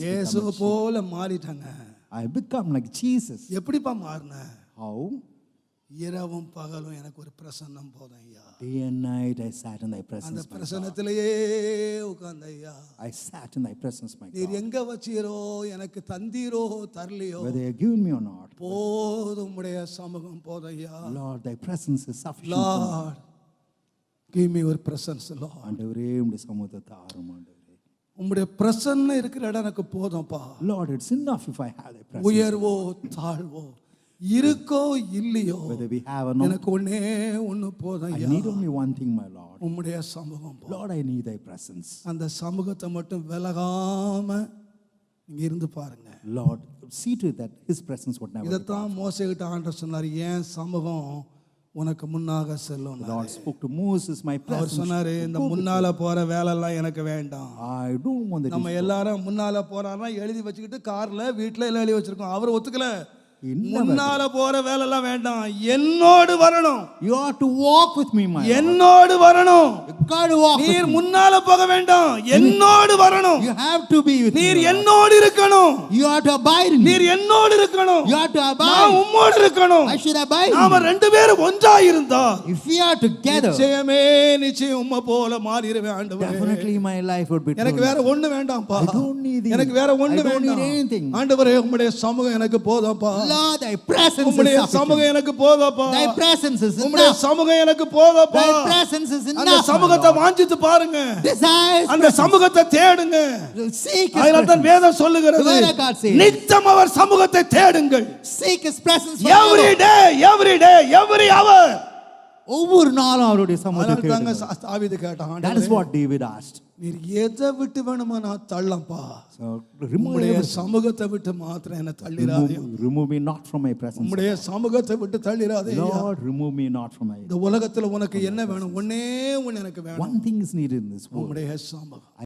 இயேசு போல மாறிட்டாங்க. I become like Jesus. எப்படிப்பா மாறின? How? இரவும் பகலும் எனக்கு ஒரு பிரசன்னம் போதும் ஐயா. Day and night I sat in thy அந்த presence, my God. பிரசன்னத்திலேயே உட்கார்ந்த ஐயா. I sat in thy presence, my நீர் God. எங்க வச்சீரோ, எனக்கு தந்தீரோ தரலையோ, Whether you have given me or not, போதும் உம்முடைய சமூகம் போதும் ஐயா. Lord, thy presence is sufficient for me. Lord, give me your presence, Lord. ஆண்டவரே உம்முடைய சமூகத்தை தாரும் ஆண்டவரே. உம்முடைய பிரசன்னம் இருக்கிற இடம் எனக்கு போதும்பா. Lord, it's enough if I have thy presence. உயர்வோ தாழ்வோ இருக்கோ இல்லையோ, Whether we have or not, எனக்கு ஒண்ணே ஒண்ணு போதும் I ஐயா. need only one thing, my Lord. உம்முடைய சமூகம் போதும். Lord, I need thy presence. அந்த சமூகத்தை மட்டும் விலகாம இங்க இருந்து பாருங்க. Lord, see to it that his presence would never depart. இதைத்தான் மோசேகிட்ட ஆண்டவர் சொன்னார், ஏன் சமூகம் உனக்கு முன்னாக செல்லும். The Lord spoke to Moses, my our presence. சொன்னாரு, இந்த முன்னால போற வேலை எல்லாம் எனக்கு வேண்டாம். I don't want that. நம்ம எல்லாரும் முன்னால போறாருன்னா எழுதி வச்சுக்கிட்டு கார்ல வீட்டுல எல்லாம் எழுதி வச்சிருக்கோம். அவர் ஒத்துக்கல. முன்னால போற வேலை எல்லாம் வேண்டாம், என்னோடு வரணும். You are to walk with me, my Lord. என்னோடு வரணும். You got to walk with நீர் me. முன்னால போக வேண்டாம், என்னோடு வரணும். You have to be with நீர் me, Lord. என்னோடு இருக்கணும். You are to abide in me. நீர் என்னோடு இருக்கணும். You are to நான் abide. உம்மோடு இருக்கணும். I should abide in நாம you. ரெண்டு பேரும் ஒன்றா இருந்தா If we are together, நிச்சயமே நிச்சயம் உம்மை போல மாறிடுவேன் ஆண்டவரே. definitely my life would be எனக்கு வேற true. ஒண்ணு வேண்டாம்ப்பா. I don't need it. எனக்கு வேற ஒண்ணு I don't need வேண்டாம். anything. ஆண்டவரே உம்முடைய சமூகம் எனக்கு போதும்பா. Lord, thy presence is உம்முடைய sufficient. சமூகம் எனக்கு போதும்பா. Thy presence is உம்முடைய enough. சமூகம் எனக்கு போதும்பா. Thy presence is அந்த enough, my சமூகத்தை Lord. வாஞ்சித்து பாருங்க. Desire his அந்த presence. சமூகத்தை தேடுங்க. Seek his அதனால தான் presence. வேதம் சொல்லுகிறது, The word of God says, நித்தம் அவர் சமூகத்தை தேடுங்கள். Seek his presence Every forever. day, every hour. ஒவ்வொரு நாளும் அவருடைய சமூகத்தை அதனால தாங்க தேடுங்கள். தாவீது கேட்டான், That is ஆண்டவரே, what David asked. நீர் எதை விட்டு வேணுமா நான் தள்ளப்பா, So remove உம்முடைய everything. சமூகத்தை விட்டு மாத்திரம் என்ன தள்ளிராதே. Remove me not from my presence. உம்முடைய சமூகத்தை விட்டு தள்ளிராதே. Lord, remove me not from my. இந்த உலகத்துல உனக்கு என்ன வேணும்? ஒண்ணே ஒண்ணு எனக்கு வேணும், One thing is needed in this world. உம்முடைய சமூகம்.